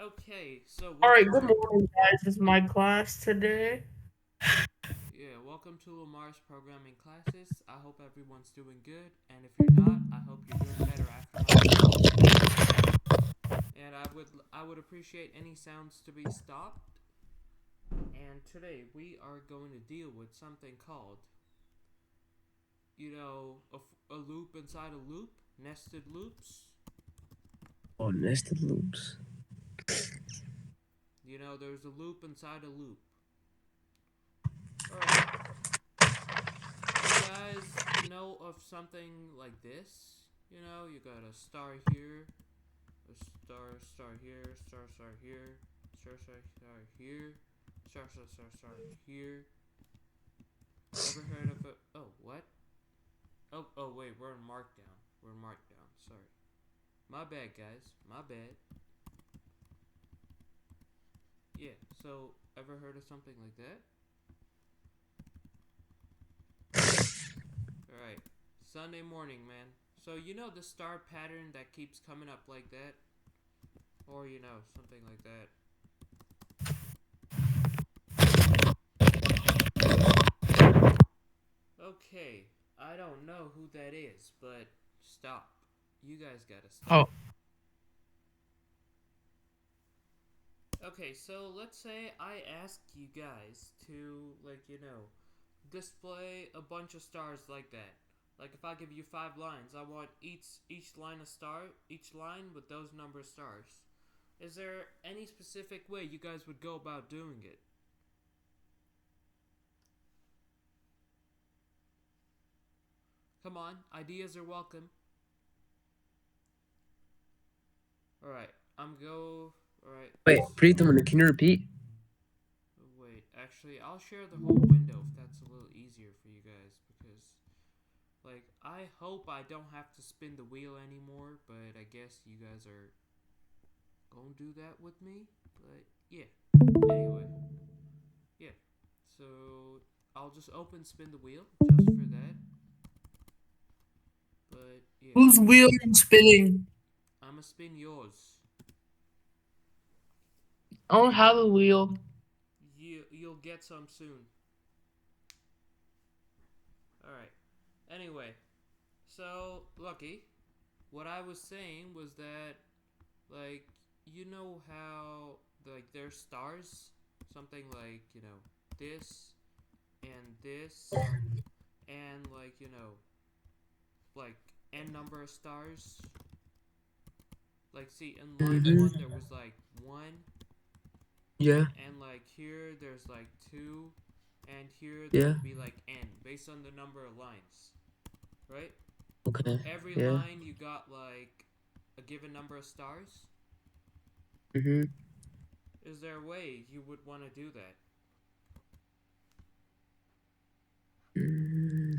Okay, so All right, welcome good to morning, guys. It's my class today. welcome to Lamar's programming classes. I hope everyone's doing good, and if you're not, I hope you're doing better after my lectures. And I would appreciate any sounds to be stopped. And today we are going to deal with something called, a loop inside a loop, nested loops. Oh, nested loops. There's a loop inside a loop. All right. You guys know of something like this? You got a star here, a star here, star here, star here, star here. Ever heard of it? Oh, what? Oh, wait, we're in Markdown. We're in Markdown. Sorry. My bad, guys. My bad. Yeah, so ever heard of something like that? Alright. Sunday morning, man. So, the star pattern that keeps coming up like that? Or, something like that. Okay, I don't know who that is, but stop. You guys gotta Oh, stop. Okay, so let's say I ask you guys to, display a bunch of stars like that. Like if I give you 5 lines, I want each line a star, each line with those number of stars. Is there any specific way you guys would go about doing it? Come on, ideas are welcome. All right, I'm go. All right, wait, Preetham, can you repeat? wait. Actually, I'll share the whole window if that's a little easier for you guys because, I hope I don't have to spin the wheel anymore. But I guess you guys are gonna do that with me. But yeah. Anyway, yeah. So I'll just open spin the wheel just for that. But yeah, Whose wheel is spinning? I'ma spin yours. I don't have a wheel. You'll get some soon. All right. Anyway, so Lucky, what I was saying was that like how there's stars, something like this and this and like n number of stars. Like see in line Mm-hmm. one there was like one, Yeah, and like here there's like two, and here there yeah, would be like n based on the number of lines, right? okay, Every yeah. line you got like a given number of stars. Mm-hmm. Is there a way you would want to do that? Mm,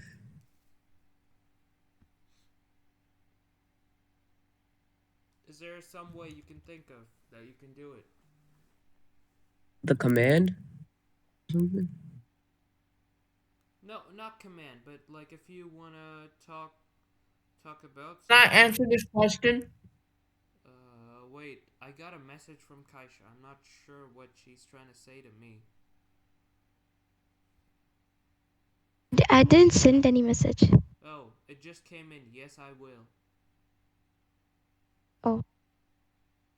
Is there some way you can think of that you can do it? the command? Something? No, not command, but like if you wanna talk about Can I something. answer this question? Wait, I got a message from Kaisha. I'm not sure what she's trying to say to me. I didn't send any message. Oh, it just came in. Yes, I will Oh,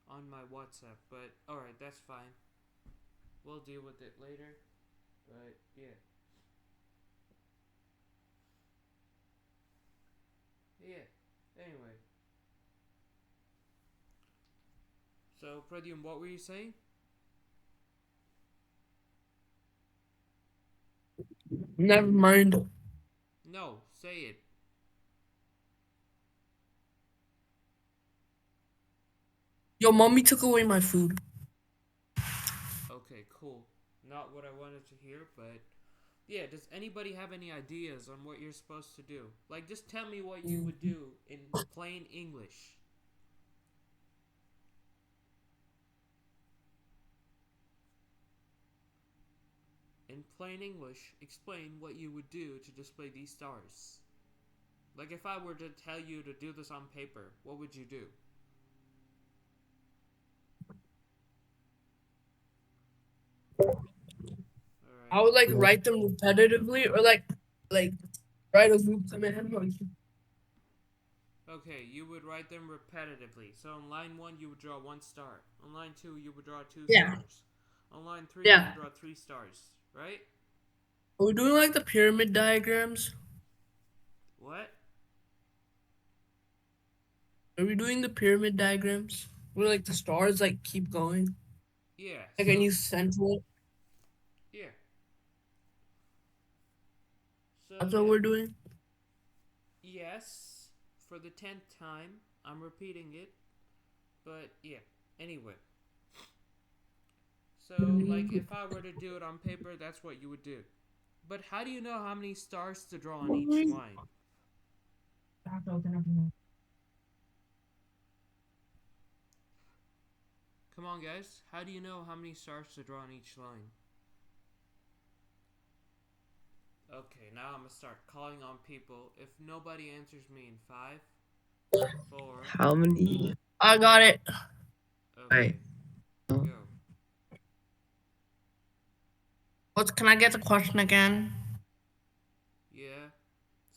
on my WhatsApp. But all right, that's fine. We'll deal with it later. But yeah, yeah. Anyway, so Pradium, what were you saying? Never mind. No, say it. Yo, mommy took away my food. Okay, cool. Not what I wanted to hear, but yeah, does anybody have any ideas on what you're supposed to do? Like, just tell me what you would do in plain English. In plain English, explain what you would do to display these stars. Like, if I were to tell you to do this on paper, what would you do? I would like Yeah. write them repetitively or like write a loop command. Okay, you would write them repetitively. So on line 1, you would draw 1 star. On line 2, you would draw 2 Yeah. stars. On line 3, you Yeah. would draw 3 stars. Right? Are we doing like the pyramid diagrams? What? Are we doing the pyramid diagrams? Where like the stars like keep going? Yeah. Like So, any central? yeah. So, That's what yeah. we're doing? Yes. For the 10th time. I'm repeating it. But, yeah. Anyway. So, like, if I were to do it on paper, that's what you would do. But how do you know how many stars to draw on each line? Come on, guys. How do you know how many stars to draw on each line? Okay, now I'm gonna start calling on people. If nobody answers me in 5, 4, How many? I got it. okay, go. What can I get the question again? Yeah.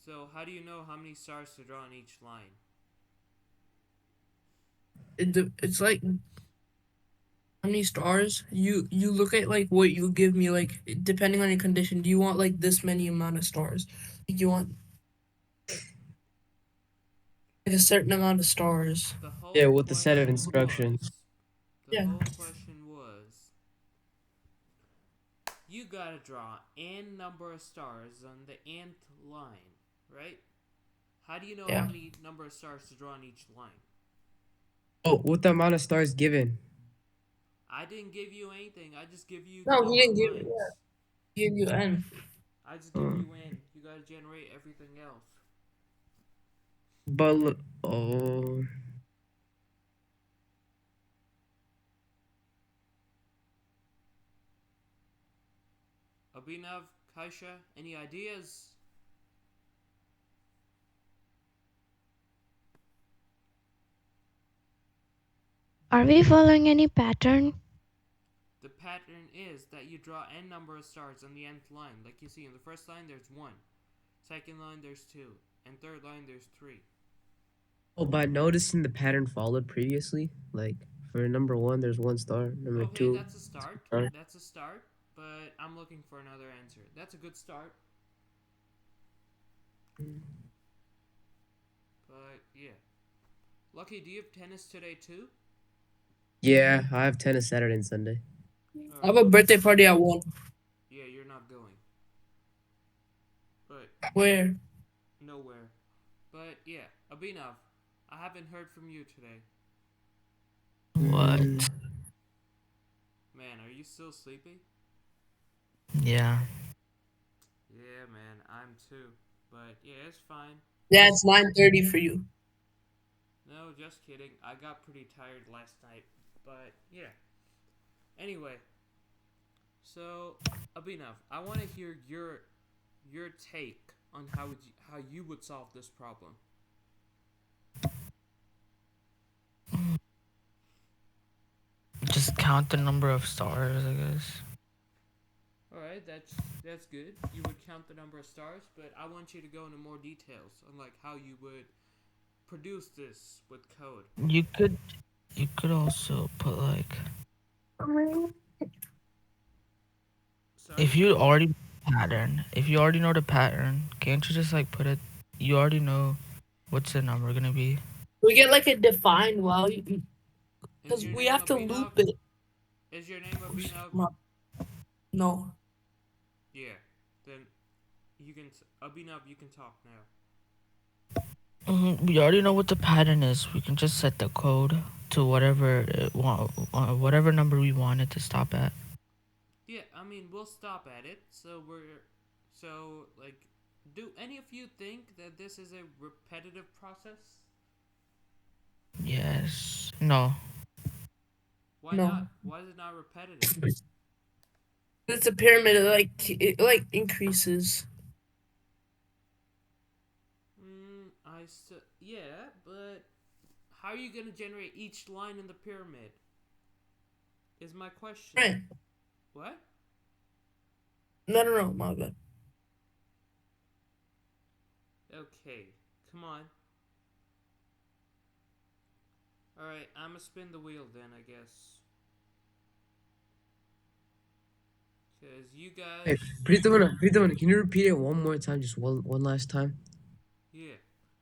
So, how do you know how many stars to draw on each line? It's like how many stars? You look at like what you give me, like depending on your condition. Do you want like this many amount of stars? Like you want like a certain amount of stars. The whole Yeah, with the set of question instructions. was- The Yeah. whole question was, you gotta draw n number of stars on the nth line, right? How do you know Yeah. how many number of stars to draw on each line? Oh, with the amount of stars given. I didn't give you anything. I just give you No, the he number of didn't give lines. yeah. Give you n. I just give you n. You gotta generate everything else. But oh, Abhinav, Kaisha, any ideas? Are we following any pattern? The pattern is that you draw n number of stars on the nth line. Like you see in the first line, there's 1. Second line, there's 2. And third line, there's 3. oh, by noticing the pattern followed previously, like for number 1, there's 1 star. Number Okay, 2, that's a start. star. That's a start. But I'm looking for another answer. That's a good start. But yeah. Lucky, do you have tennis today too? Yeah, I have tennis Saturday and Sunday. I have a birthday party at 1. Yeah, you're not going. But Where? nowhere. But yeah, Abhinav, I haven't heard from you today. What? Man, are you still sleepy? Yeah. Yeah, man, I'm too. But yeah, it's fine. Yeah, it's 9:30 for you. No, just kidding. I got pretty tired last night. But yeah. Anyway. So, Abhinav, I want to hear your take on how you would solve this problem. Just count the number of stars, I guess. All right, that's good. You would count the number of stars, but I want you to go into more details on like how you would produce this with code. You could also put like Sorry? if you already know the pattern, can't you just like put it? You already know what's the number gonna be. We get like a defined value Is because your we name have to Abhinav? loop it. Is your name Abhinav? No. Yeah. Then you can Abhinav, you can talk now. We already know what the pattern is. We can just set the code to whatever whatever number we want it to stop at. Yeah, I mean we'll stop at it. So like, do any of you think that this is a repetitive process? Yes. No. Why No. not? Why is it not repetitive? It's a pyramid. It like increases. Yeah, but how are you gonna generate each line in the pyramid? Is my question. Right. What? No, my bad. Okay, come on. Alright, I'ma spin the wheel then, I guess. Because you Hey, guys. Pritamana, can you repeat it one more time, just one last time? Yeah.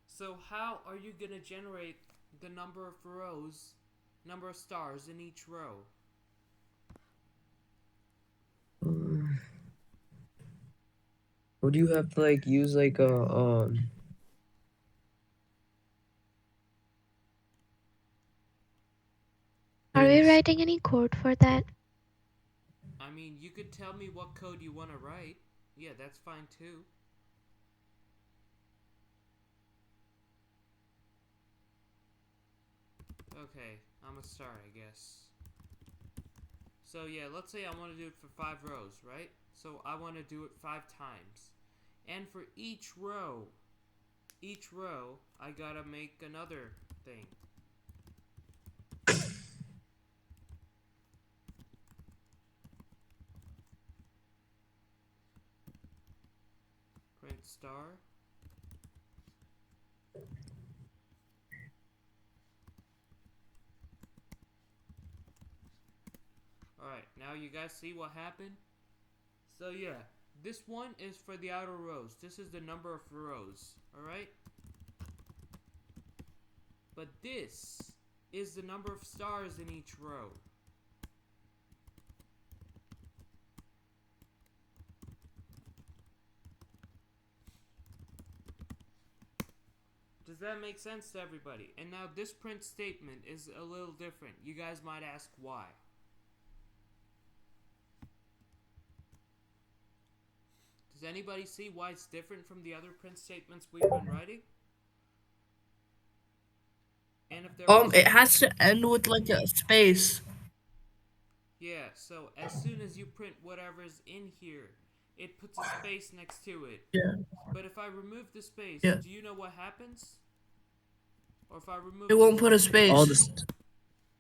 So, how are you gonna generate the number of rows, number of stars in each row? Um, Or do you have to like use like a Are we Prince? writing any code for that? I mean, you could tell me what code you want to write. Yeah, that's fine too. Okay, I'm a start, I guess. So yeah, let's say I want to do it for 5 rows, right? So I want to do it 5 times. And for each row, I gotta make another thing. Print star. Alright, now you guys see what happened? So yeah, this one is for the outer rows. This is the number of rows, alright? But this is the number of stars in each row. Does that make sense to everybody? And now this print statement is a little different. You guys might ask why. Does anybody see why it's different from the other print statements we've been writing? And if there was... It has to end with like a space. Yeah, so as soon as you print whatever's in here, it puts a space next to it. Yeah. But if I remove the space, Yeah. do you know what happens? Or if I remove It won't put a space.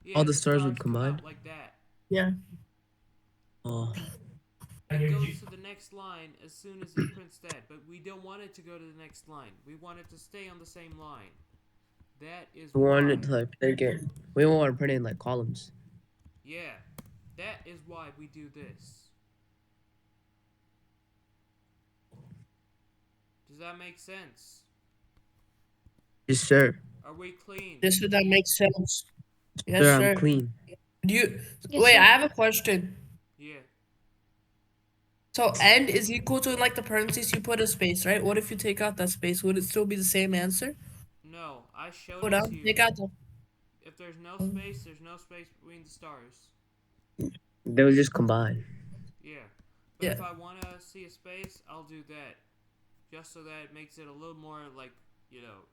yeah, all the stars would come combine? out like that. Yeah. Oh, It goes to the next line as soon as it prints that, but we don't want it to go to the next line. We want it to stay on the same line. That is we why. wanted to like make it. We don't want to print it in like columns. Yeah, that is why we do this. Does that make sense? Yes, sir. Are we clean? This would that make sense? Yes, Sir, sir. I'm clean. Do you Yes, wait? sir. I have a question. Yeah. So end is equal to like the parentheses you put a space, right? What if you take out that space? Would it still be the same answer? No, I showed Go it down, to you. take out the. If there's no space, there's no space between the stars. They would just combine. Yeah. But Yeah. if I want to see a space, I'll do that. Just so that it makes it a little more like, you know,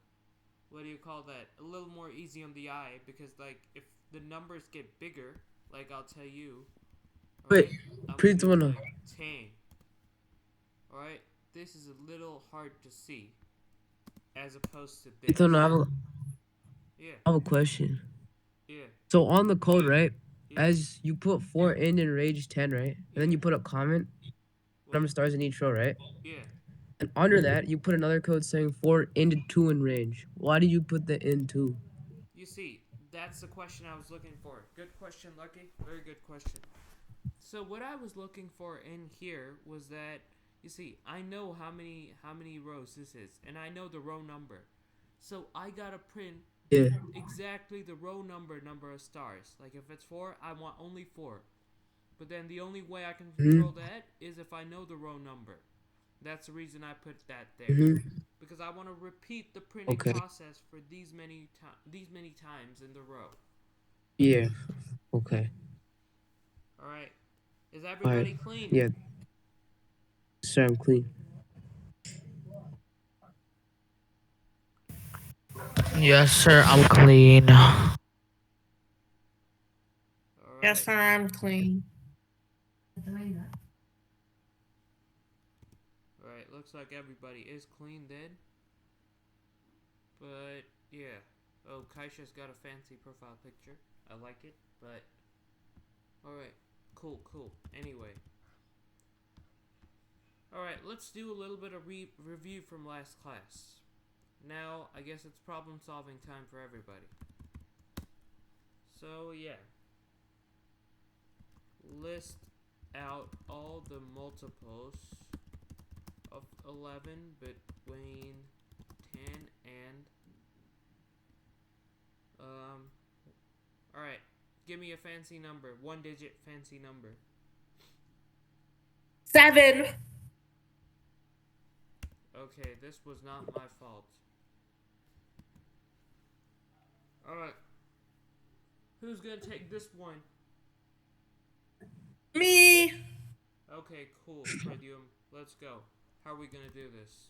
what do you call that? A little more easy on the eye. Because, like, if the numbers get bigger, like I'll tell you. Wait, alright, I'm pretty gonna do, wanna- like 10. Alright? This is a little hard to see. As opposed to this. Ethan, Yeah. I have a question. Yeah. So on the code, right? Yeah. As you put 4 in range 10, right? And then you put a comment, number of stars in each row, right? Yeah. And under that, you put another code saying 4 into 2 in range. Why do you put the in 2? You see, that's the question I was looking for. Good question, Lucky. Very good question. So what I was looking for in here was that, you see, I know how many rows this is, and I know the row number. So I gotta print Yeah. exactly the row number of stars. Like if it's 4, I want only 4. But then the only way I can control that is if I know the row number. That's the reason I put that there. Because I want to repeat the printing Okay. process for these many times in the row. Yeah. Okay. All right. Is everybody clean? Yeah. Sir, I'm clean. Yes, sir. I'm clean. All right. Yes, sir. I'm clean. All right. Looks like everybody is clean then. But yeah. Oh, Kaisha's got a fancy profile picture. I like it. But all right. Cool. Anyway. Alright, let's do a little bit of review from last class. Now, I guess it's problem solving time for everybody. So, yeah. List out all the multiples of 11 between 10 and alright, give me a fancy number, 1-digit fancy number. 7. Okay, this was not my fault. Alright, who's gonna take this one? Me. Okay, cool, Predium, let's go. How are we gonna do this?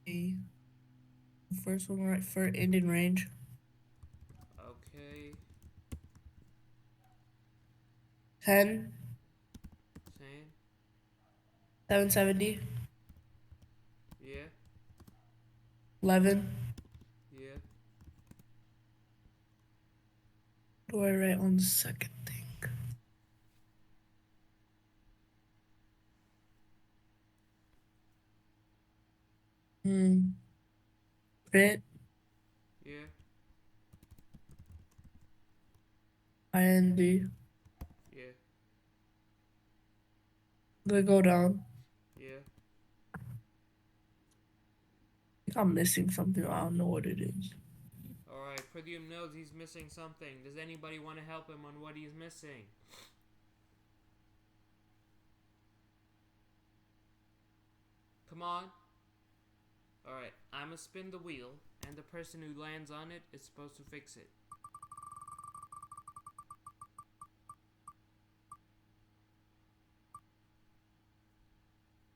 The first one right for Indian range. Okay, 10, same. 770, Yeah, 11. yeah. What do I write on the second thing? Crit, Yeah, IND. yeah, They go down. yeah. I think I'm missing something. I don't know what it is. Alright, Predium knows he's missing something. Does anybody want to help him on what he's missing? Come on. Alright, I'ma spin the wheel, and the person who lands on it is supposed to fix it.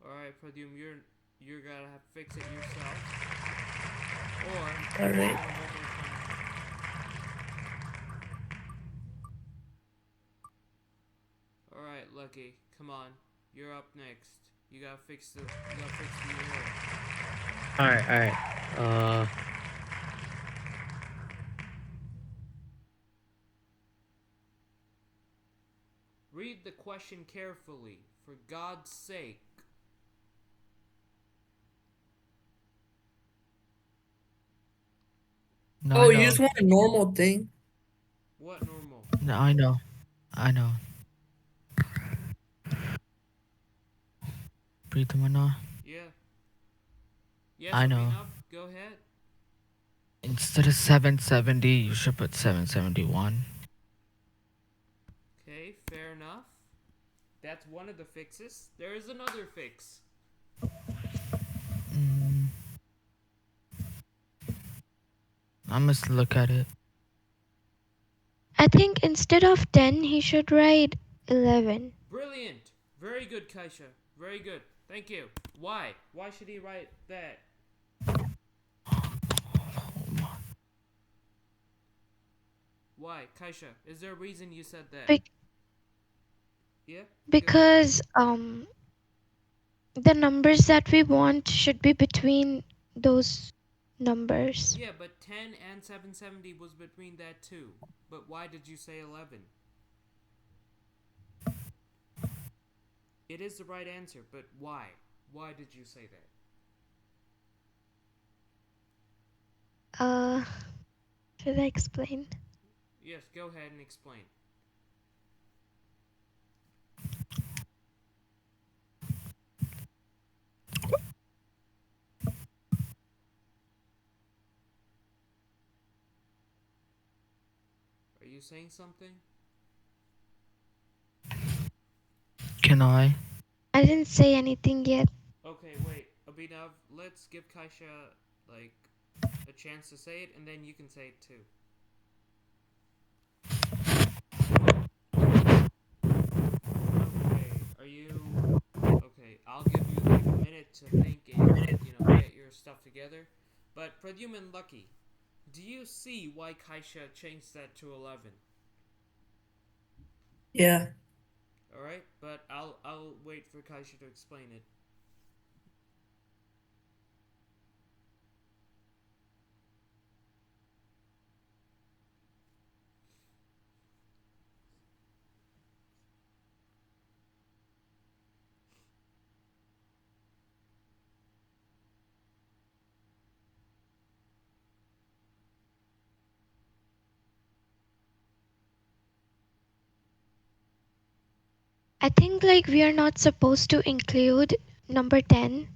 Alright, Predium, you're gonna have to fix it yourself. Or Alright. Alright, Lucky, come on. You're up next. You gotta fix the error. Alright. Read the question carefully, for God's sake. No, Oh, I you know. just want a normal thing? What normal? No, I know. Breathe them or not. Yeah. Yes, I know. Abhinav, go ahead. Instead of 770, you should put 771. Okay, fair enough. That's one of the fixes. There is another fix. I must look at it. I think instead of 10, he should write 11. Brilliant. Very good, Kaisha. Very good. Thank you. Why? Why should he write that? Why, Kaisha? Is there a reason you said that? Yeah? Go ahead. Because the numbers that we want should be between those numbers. Yeah, but 10 and 770 was between that too. But why did you say 11? It is the right answer, but why? Why did you say that? Should I explain? Yes, go ahead and explain. Are you saying something? Can I? I didn't say anything yet. Okay, wait. Abhinav, let's give Kaisha, like, a chance to say it, and then you can say it too. Okay, are you... Okay, I'll give you, like, a minute to think and, get your stuff together. But, Pradyum and Lucky, do you see why Kaisha changed that to 11? Yeah. Alright, but I'll wait for Kaisha to explain it. I think like we are not supposed to include number 10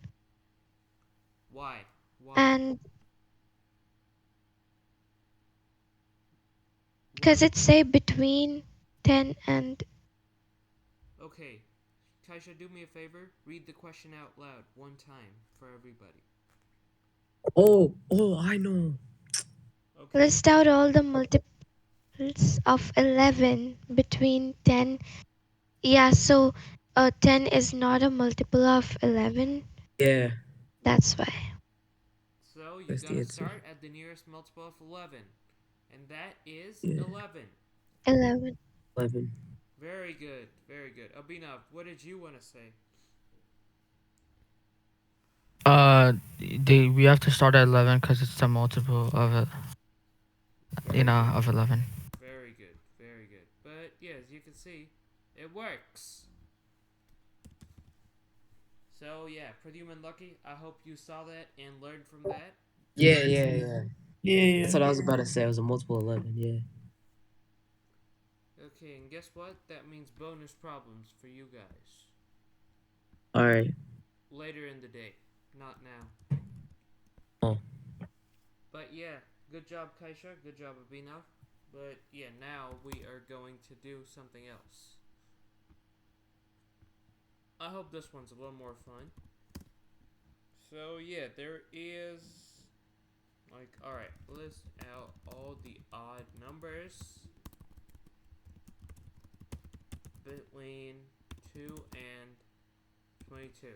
Why? Why? and because Why? it say between 10 and Okay. Kaisha, do me a favor. Read the question out loud one time for everybody. Oh, I know. Okay. list out all the multiples of 11 between 10. Yeah, so 10 is not a multiple of 11. Yeah, That's why. So you that's the gotta answer. start at the nearest multiple of 11. And that is Yeah, 11. 11. 11. Very good. Very good. Abhinav, what did you want to say? We have to start at 11 because it's the multiple of it, of 11. Very good. Very good. But yeah, as you can see, it works. So yeah, Pradyuman Lucky, I hope you saw that and learned from that. Yeah. Yeah, yeah. That's what I was about to say. It was a multiple 11. Yeah. Okay, and guess what? That means bonus problems for you guys. All right. Later in the day, not now. Oh. But yeah, good job, Kaisha. Good job, Abhinav. But yeah, now we are going to do something else. I hope this one's a little more fun. So yeah, there is like, alright, list out all the odd numbers between 2 and 22.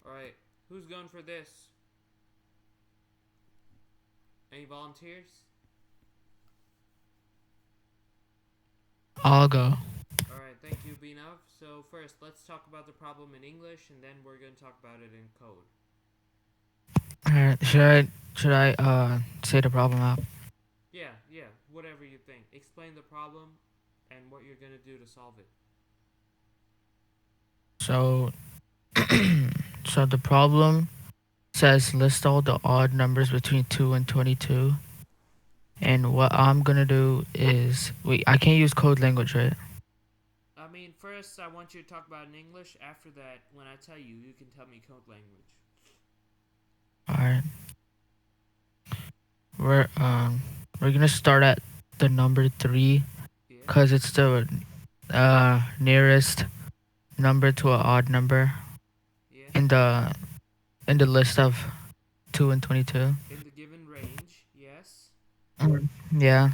Alright, who's going for this? Any volunteers? I'll go. Alright, thank you, Binav. So first, let's talk about the problem in English, and then we're going to talk about it in code. Alright, should I say the problem out? Yeah, whatever you think. Explain the problem and what you're going to do to solve it. So, so the problem says list all the odd numbers between 2 and 22. And what I'm gonna do is, I can't use code language, right? I mean, first, I want you to talk about it in English. After that, when I tell you, you can tell me code language. Alright. We're gonna start at the number 3 Yeah? because it's the nearest number to an odd number Yeah? in the list of 2 and 22. In the given range, yes? Yeah.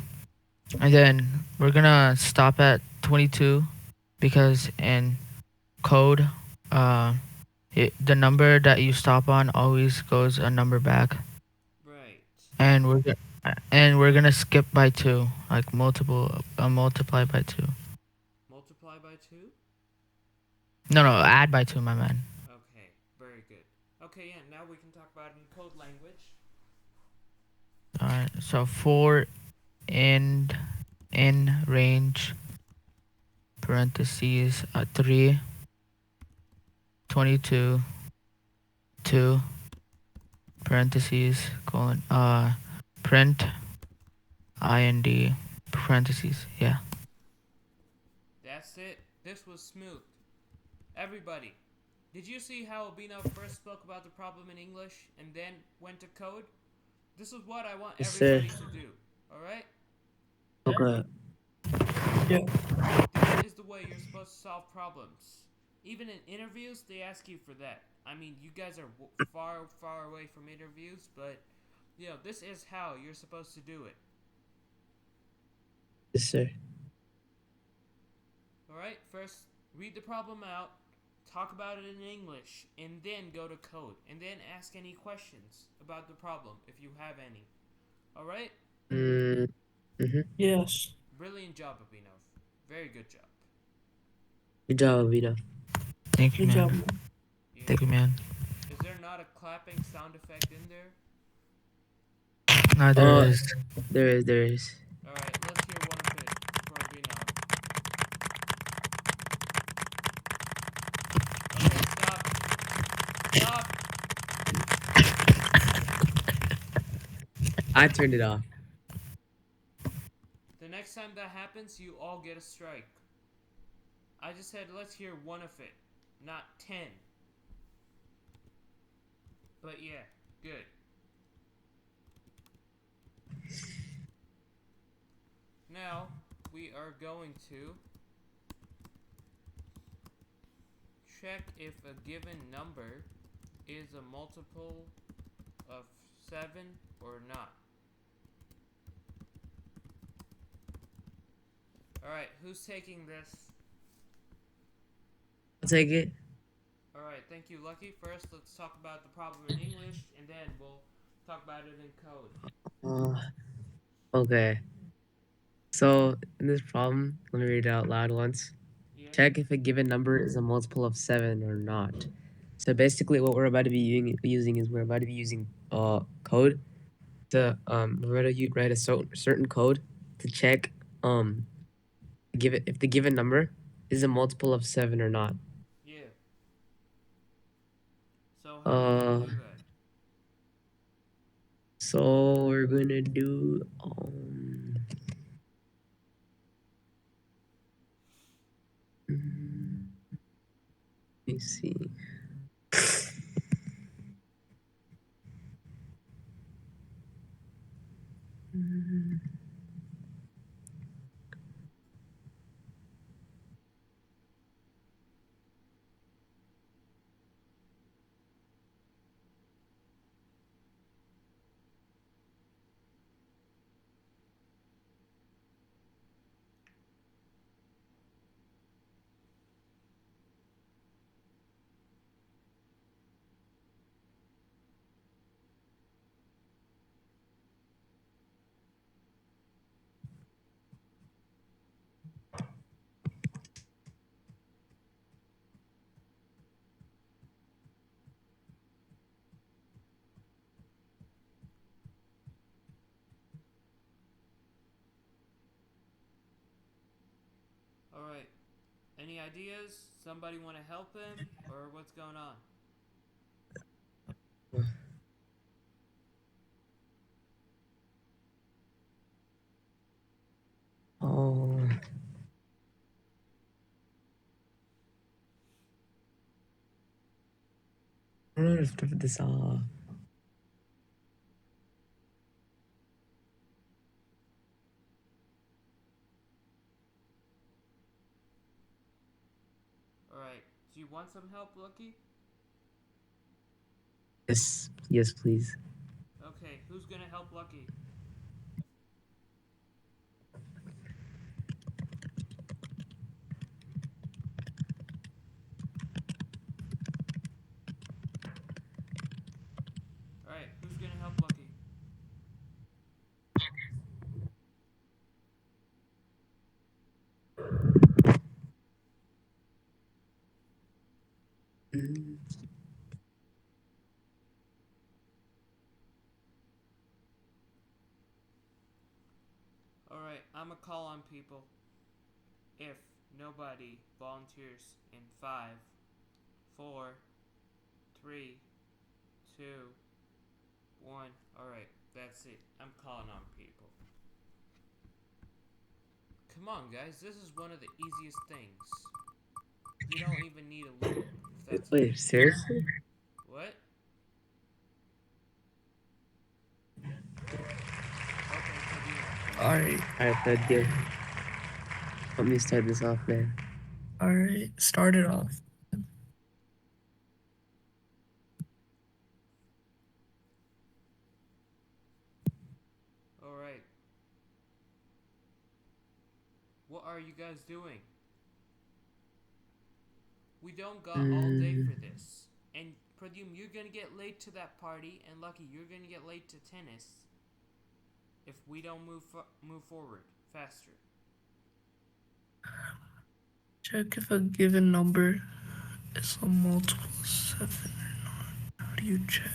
And then we're gonna stop at 22 because in code, the number that you stop on always goes a number back, Right. and we're gonna skip by 2, like multiply by 2. Multiply by 2? No, add by 2, my man. Okay, very good. Okay, yeah, now we can talk about it in code language. All right. So for in range parentheses 3 22 2 parentheses colon print ind parentheses. Yeah. That's it. This was smooth. Everybody, did you see how Abhinav first spoke about the problem in English and then went to code? This is what I want Yes, sir. everybody to do. Alright? Okay. This is the way you're supposed to solve problems. Even in interviews, they ask you for that. I mean, you guys are far away from interviews, but, this is how you're supposed to do it. Yes, sir. Alright, first, read the problem out, talk about it in English, and then go to code, and then ask any questions about the problem, if you have any. Alright? Yes. Brilliant job, Abhinav. Very good job. Good job, Vito. Thank you, Good man. job. Yeah. Thank you, man. Is there not a clapping sound effect in there? No, there is. There is. Alright, let's hear one of it for Abhinav. Okay, stop. I turned it off. The next time that happens, you all get a strike. I just said let's hear one of it, not 10. But yeah, good. Now, we are going to check if a given number is a multiple of 7 or not. Alright, who's taking this? I'll take it. Alright, thank you, Lucky. First, let's talk about the problem in English, and then we'll talk about it in code. Okay. So in this problem, let me read it out loud once. Yeah? Check if a given number is a multiple of 7 or not. So basically, what we're about to be using is we're about to be using code to we're going to write a certain code to check give it if the given number is a multiple of 7 or not. Yeah. So how are we gonna Uh, do that? so we're gonna do let me see. Alright. Any ideas? Somebody wanna help him? Or what's going on? Oh, I don't know how to start this off. Alright. Do you want some help, Lucky? Yes, please. Okay, who's gonna help Lucky? Alright, who's gonna help Lucky? Mm, Alright, I'ma call on people. If nobody volunteers in 5, 4, 3, 2, 1. Alright, that's it. I'm calling on people. Come on, guys, this is one of the easiest things. You don't even need a loop. If that's Wait, seriously? What? Okay, Kadina. Alright, Alright, Fred, give. Let me start this off, man. alright. Start it off. Alright. What are you guys doing? We don't got all day for this. And Pradyum, you're gonna get late to that party, and Lucky, you're gonna get late to tennis. If we don't move forward faster. Check if a given number is a multiple of 7 or not. How do you check?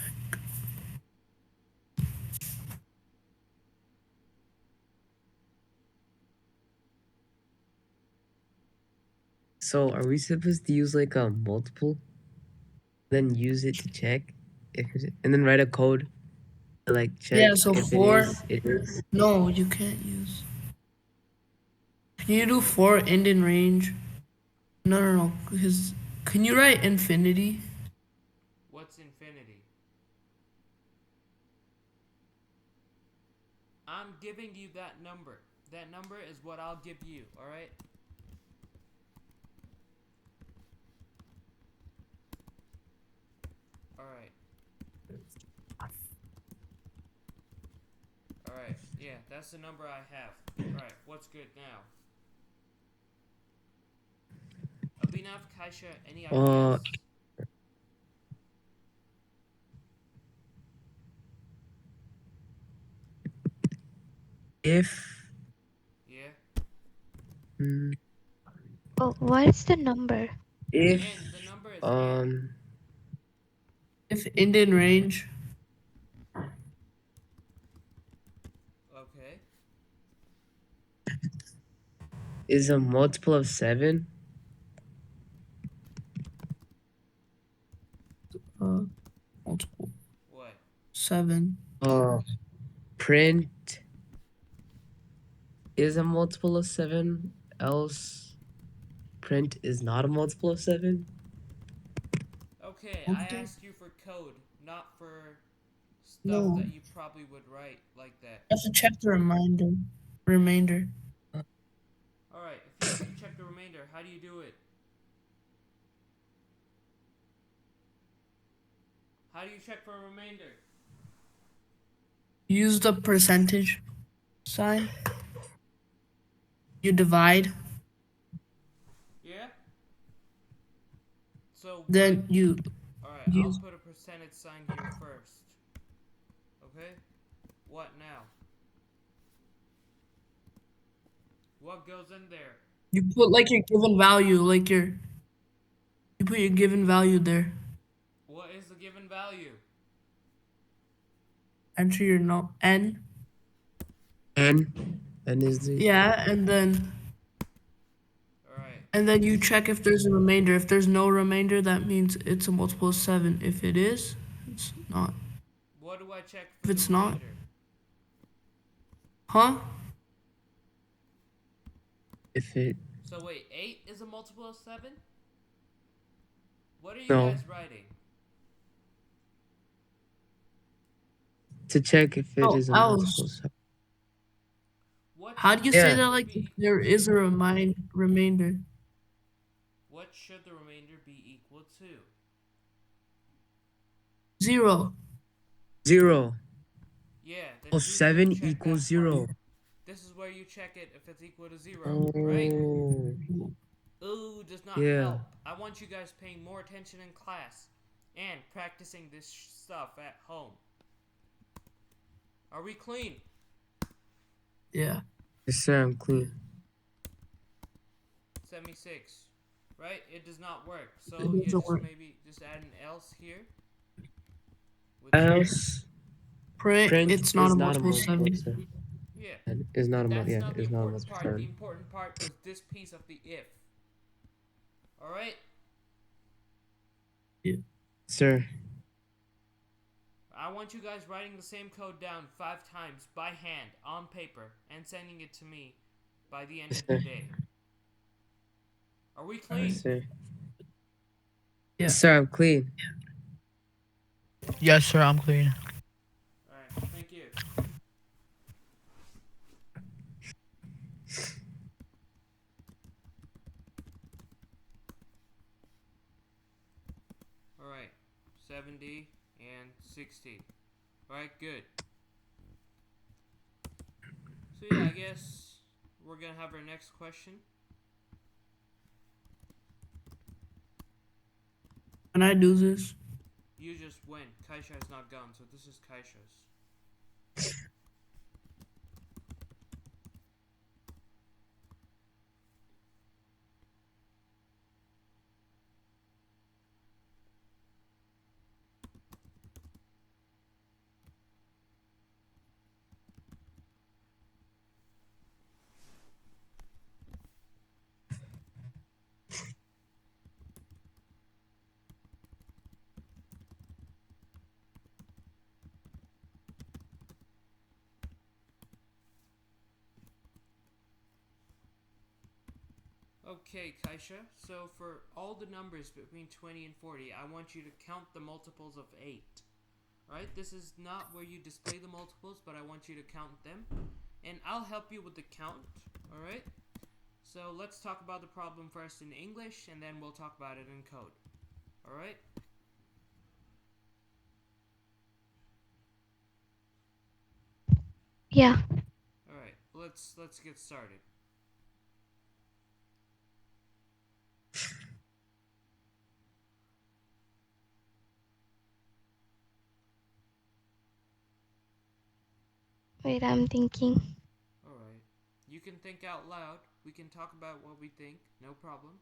So are we supposed to use like a multiple? Then use it to check and then write a code to like check Yeah, so if 4. it is. No, you can't use. Can you do 4 end in range? No. Because can you write infinity? What's infinity? I'm giving you that number. That number is what I'll give you, alright? Alright. Alright, yeah, that's the number I have. Alright, what's good now? Abhinav, Kaisha, any Uh, ideas? if Yeah? mm, Oh, what's the number? if N, the number is N. If Indian range, Okay. is a multiple of 7, multiple What? 7. print is a multiple of 7, else print is not a multiple of 7. Okay, I Okay. asked you for code, not for stuff No, that you probably would write like that. you have to check the remainder. Alright, if you have to check the remainder, how do you do it? How do you check for a remainder? Use the percentage sign. You divide, Yeah? So then you Alright, I'll use put a percentage sign here first. Okay? What now? What goes in there? you put like your given value, you put your given value there. What is the given value? Enter your no n. And is the Yeah, Alright. and then you check if there's a remainder. If there's no remainder, that means it's a multiple of 7. If it is, it's not. What do I check If for it's the not, remainder? huh? if it So wait, 8 is a multiple of 7? What are you No. guys writing? to check if it Oh, is a else. multiple of 7. What How do you should say Yeah. that like if there is a remainder? What should the remainder be equal to? 0. 0. Yeah, then Oh, who's gonna 7 check equals that part? 0. This is where you check it if it's equal to 0, Oh, right? Ooh, does not Yeah. help. I want you guys paying more attention in class and practicing this stuff at home. Are we clean? Yeah. Yes, sir, I'm clean. 76, right? It does not work. So It yeah, doesn't just work. maybe just add an else here. With Else Print, print it's not is a not a multiple of multiple 7. of 7. yeah, And is not a that's yeah, not the is not a important multiple of part. The 7. important part was this piece of the if. All right. Sir, I want you guys writing the same code down 5 times by hand on paper and sending it to me by the end yes, of the sir. day. Are we clean? Yes, sir. Yeah. Yes, sir, I'm clean. Yes, sir. I'm clean. Alright, thank you. Alright, 70 and 60. Alright, good. So yeah, I guess we're gonna have our next question. Can I do this? You just went. Kaisha has not gone, so this is Kaisha's. Okay, Kaisha. So for all the numbers between 20 and 40, I want you to count the multiples of 8. Alright, this is not where you display the multiples, but I want you to count them. And I'll help you with the count, alright? So let's talk about the problem first in English, and then we'll talk about it in code. Alright? Yeah. Alright, let's get started. Wait, I'm thinking. Alright. You can think out loud. We can talk about what we think, no problem.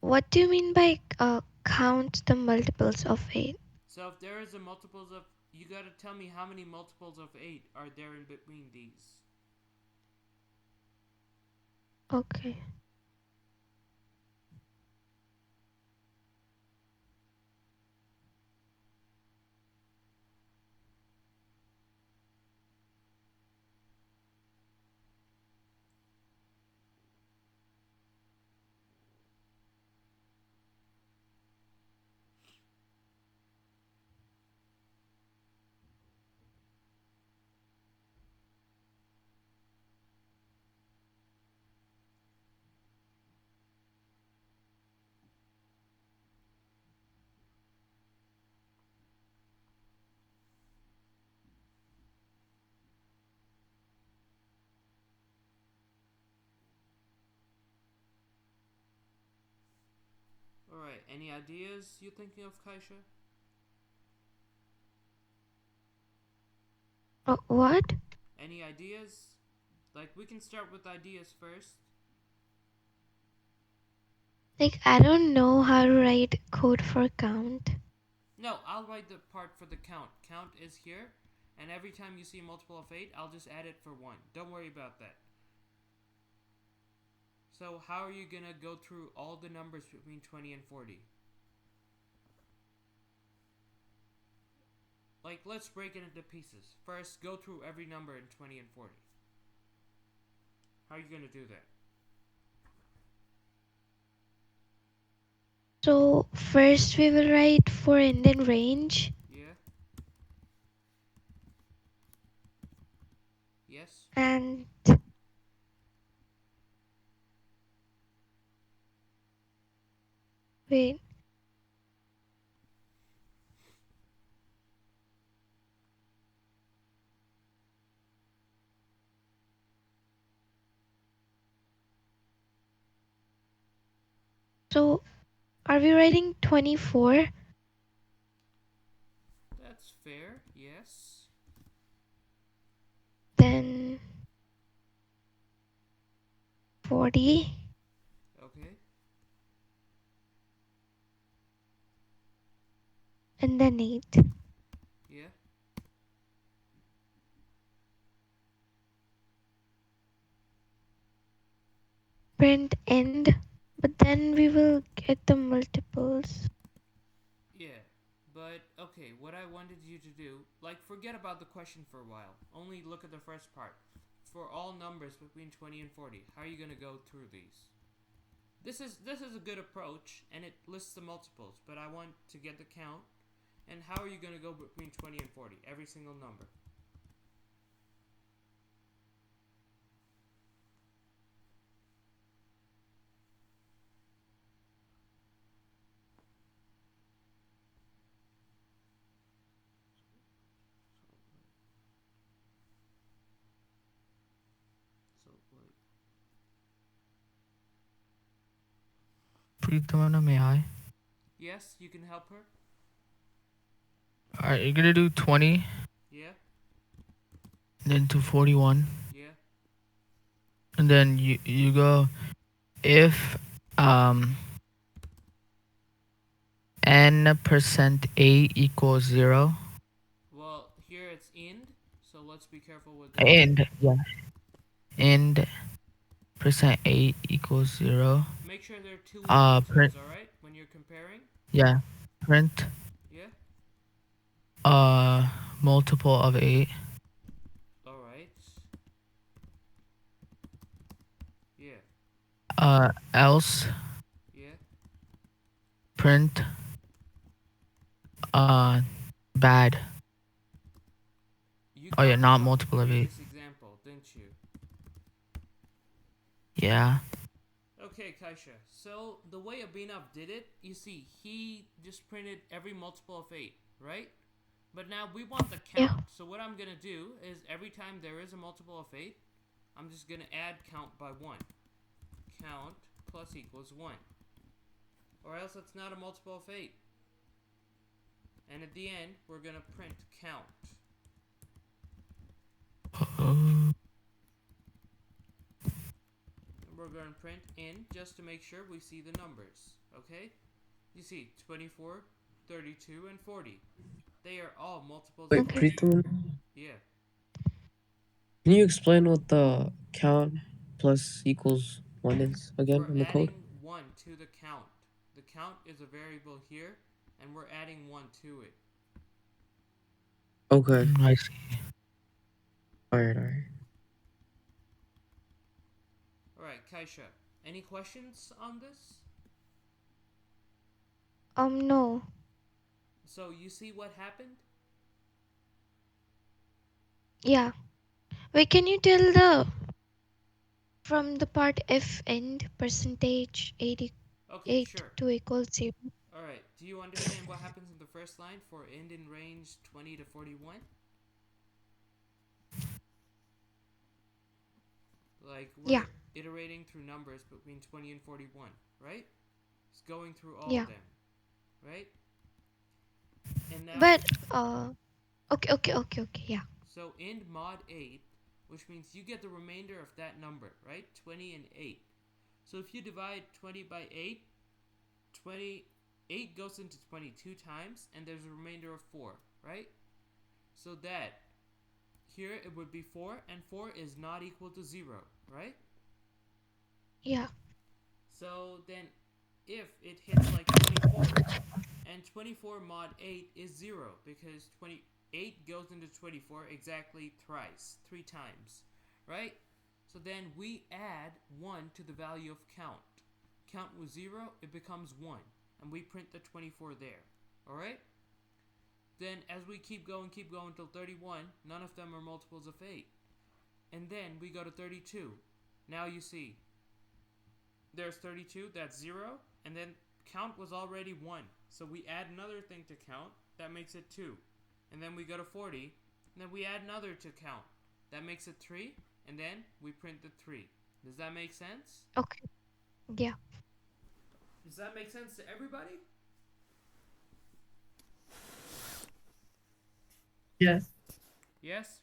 What do you mean by count the multiples of 8? So if there is a multiples of, you gotta tell me how many multiples of 8 are there in between these. Okay. Alright, any ideas you thinking of, Kaisha? What? Any ideas? Like, we can start with ideas first. Like, I don't know how to write code for count. No, I'll write the part for the count. Count is here, and every time you see a multiple of 8, I'll just add it for 1. Don't worry about that. So how are you gonna go through all the numbers between 20 and 40? Like, let's break it into pieces. First, go through every number in 20 and 40. How are you gonna do that? So, first we will write for Indian range, Yeah? Yes? and wait. So, are we writing 24? That's fair, yes. Then 40, Okay. and then 8. Yeah? Print end, but then we will get the multiples. Yeah. But, okay, what I wanted you to do, like, forget about the question for a while. Only look at the first part. For all numbers between 20 and 40, how are you gonna go through these? This is a good approach, and it lists the multiples, but I want to get the count. And how are you gonna go between 20 and 40? Every single number. So, like, Pritamana, may I? yes, you can help her. Alright, you're gonna do 20, Yeah, then to 41, yeah, and then you go if n% 8 equals 0. well, here it's end, so let's be careful with that. And yeah, and percent 8 equals 0. Make sure there are two equal Print, signs, alright, when you're comparing. yeah, print Yeah, multiple of 8. alright. Yeah, Else yeah. print bad. You Oh yeah, copied not off the multiple of 8. previous example, didn't you? Yeah. Okay, Kaisha. So the way Abhinav did it, you see, he just printed every multiple of 8, right? But now we want the Yeah. count. So what I'm gonna do is every time there is a multiple of 8, I'm just gonna add count by 1. Count plus equals 1. Or else it's not a multiple of 8. And at the end, we're gonna print count. Uh, And we're gonna print in just to make sure we see the numbers. Okay? You see, 24, 32, and 40. They are all multiples Wait, of Okay. 8. Pritam, Yeah. can you explain what the count plus equals 1 is again We're in the code? adding 1 to the count. The count is a variable here, and we're adding 1 to it. Okay. I see. Alright, alright. Alright, Kaisha, any questions on this? No. So, you see what happened? Yeah. Wait, can you tell the from the part if end percentage 8 Okay, sure. to equals 0? Alright, do you understand what happens in the first line for end in range 20 to 41? Like, we're Yeah. iterating through numbers between 20 and 41, right? It's going through all Yeah. of them, right? And now, But okay, yeah. so end mod 8, which means you get the remainder of that number, right? 20 and 8. So if you divide 20 by 8, 8 goes into 22 times, and there's a remainder of 4, right? So that, here it would be 4, and 4 is not equal to 0, right? Yeah. So then, if it hits like 24, and 24 mod 8 is 0, because 28 goes into 24 exactly thrice, 3 times, right? So then we add 1 to the value of count. Count was 0, it becomes 1, and we print the 24 there, alright? Then as we keep going till 31, none of them are multiples of 8. And then we go to 32. Now you see, there's 32, that's 0, and then count was already 1. So we add another thing to count, that makes it 2. And then we go to 40, and then we add another to count. That makes it 3, and then we print the 3. Does that make sense? Okay. Yeah. Does that make sense to everybody? Yes. Yes?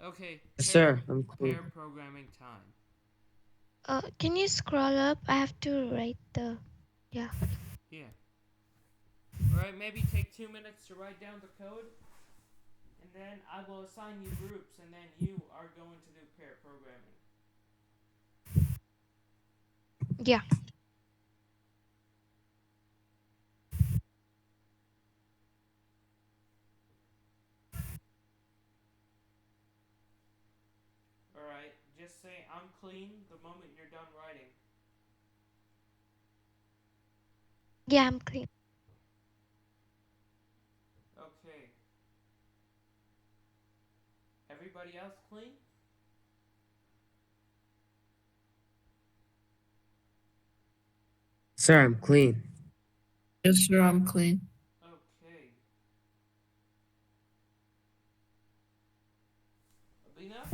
Okay. Yes, sir. I'm clear. Pair programming time. Can you scroll up? I have to write the Yeah. Alright, maybe take 2 minutes to write down the code. And then I will assign you groups, and then you are going to do pair programming. yeah. Alright, just say I'm clean the moment you're done writing. Yeah, I'm clean. Okay. Everybody else clean? Sir, I'm clean. Yes, sir. I'm clean. Okay. Abhinav?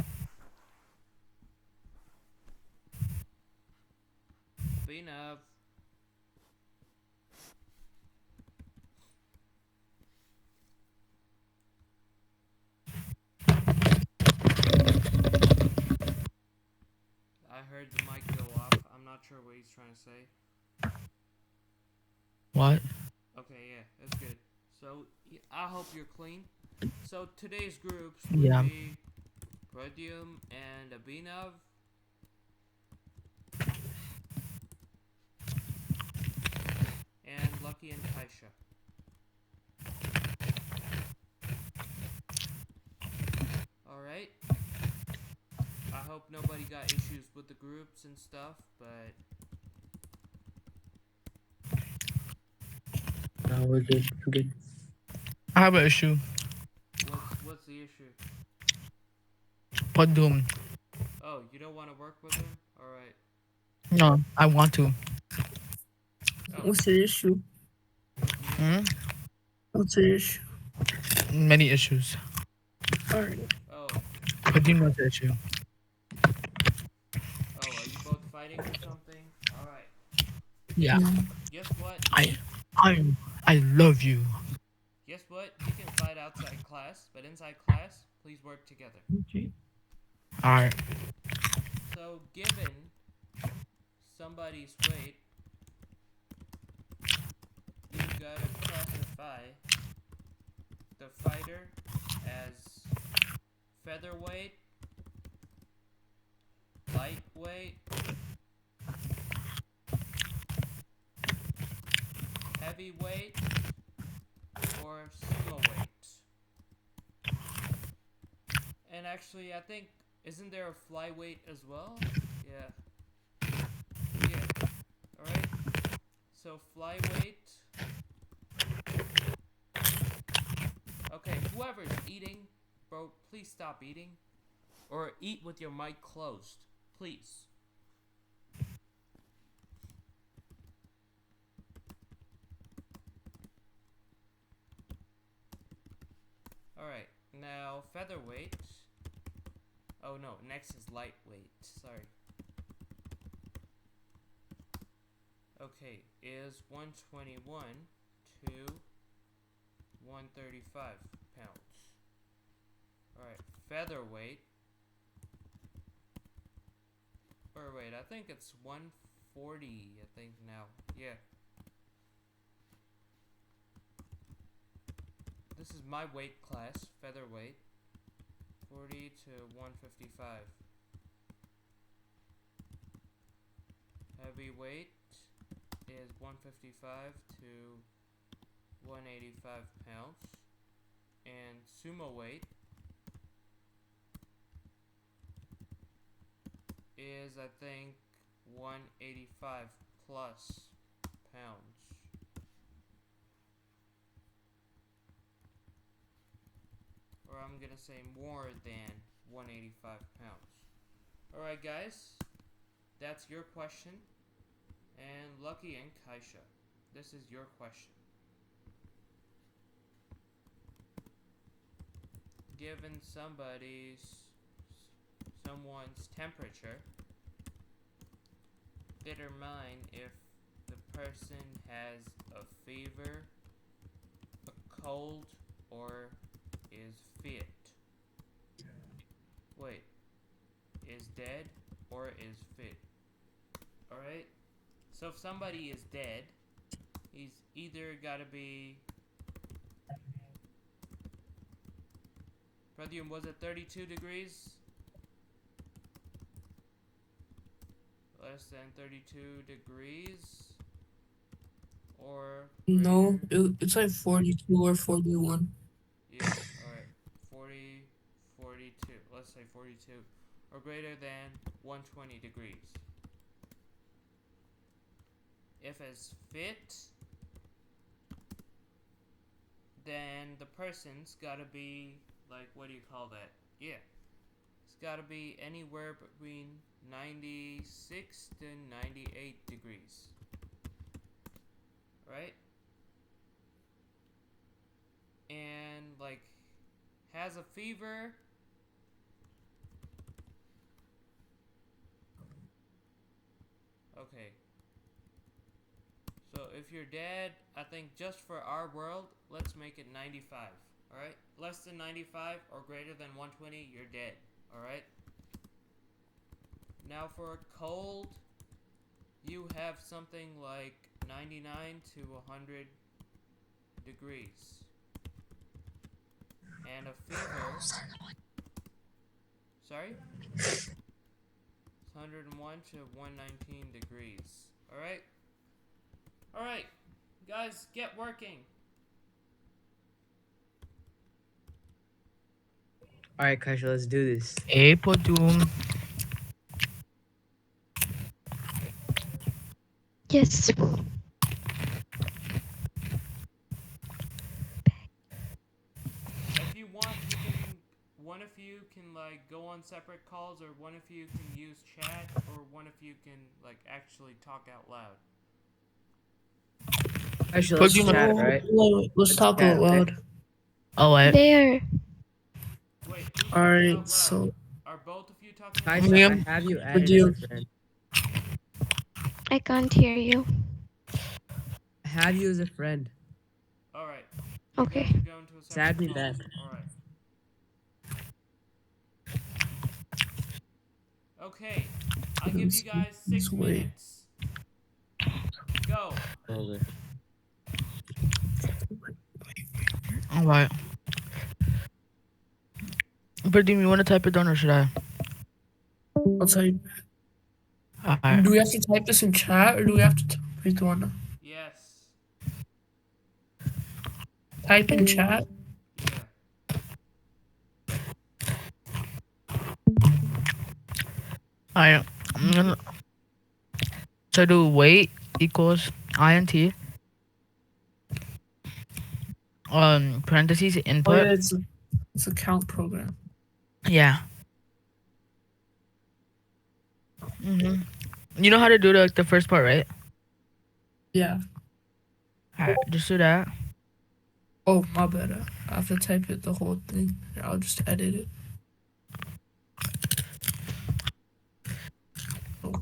Abhinav. not sure what he's trying to say. What? Okay, yeah, that's good. So I hope you're clean. So today's groups would Yeah. be Pradyum and Abhinav. And Lucky and Kaisha. Alright. I hope nobody got issues with the groups and stuff, but No, we're good. We're good. I have an issue. what's the issue? Padum. Oh, you don't want to work with him? Alright. No, I want to. Oh, What's the issue? Hmm? What's the issue? Many issues. Alright. oh, Padum knows the issue. are you both fighting or something? Alright. Yeah. Guess what? I love you. Guess what? You can fight outside class, but inside class, please work together. Alright. So, given somebody's weight, you gotta classify the fighter as featherweight, lightweight, heavyweight, or sumo weight. And actually, I think, isn't there a flyweight as well? Yeah. Yeah. Alright. So, flyweight. Okay, whoever's eating, bro, please stop eating. Or eat with your mic closed. Please. Alright, now featherweight. Oh no, next is lightweight. Sorry. Okay, is 121 to 135 pounds. Alright, featherweight. Or wait, I think it's 140, I think now. Yeah. This is my weight class, featherweight. 40 to 155. Heavyweight is 155 to 185 pounds. And sumo weight is, I think, 185 plus pounds. Or I'm gonna say more than 185 pounds. Alright guys, that's your question. And Lucky and Kaisha, this is your question. Given someone's temperature, determine if the person has a fever, a cold, or is fit. Wait, is dead or is fit? Alright? So if somebody is dead, he's either gotta be... Pradyum, was it 32 degrees? Less than 32 degrees? Or... No, greater? it's like 42 or 41. Yeah, alright. 40, 42. Let's say 42. Or greater than 120 degrees. If it's fit, then the person's gotta be, like, what do you call that? Yeah. It's gotta be anywhere between 96 to 98 degrees. Right? And, like, has a fever. Okay. So if you're dead, I think just for our world, let's make it 95. Alright? Less than 95 or greater than 120, you're dead. Alright? Now for a cold, you have something like 99 to 100 degrees. And a fever. Sorry? It's 101 to 119 degrees. Alright? Alright, guys, get working. Alright, Kasha, let's do this. April Doom. Yes. If you want, you can, one of you can like go on separate calls, or one of you can use chat, or one of you can like actually talk out loud. Kasha, But let's you know- chat, right? Let's talk chat, out okay? loud. Oh, what? There. Wait, who's talking out Alright, loud? so Are both of you talking out Kasha, loud? Yeah. I have you added you? as a friend. I can't hear you. I have you as a friend. Alright. Okay. You guys are going to a separate Add me call. back. Alright. Okay. I'll give you guys 6 Let's wait. minutes. Go. Okay. Alright. But Doom, you want to type it down or should I? I'll tell you. Alright. Do we have to type this in chat or do we have to wait the one? Yes. Type in chat. Yeah. Alright. I'm gonna. So do wait equals int. Parentheses Oh input. yeah, it's a count program. Yeah. You know how to do the first part, right? Yeah. Alright, just do that. Oh, my bad. I have to type it the whole thing. I'll just edit it. Oh,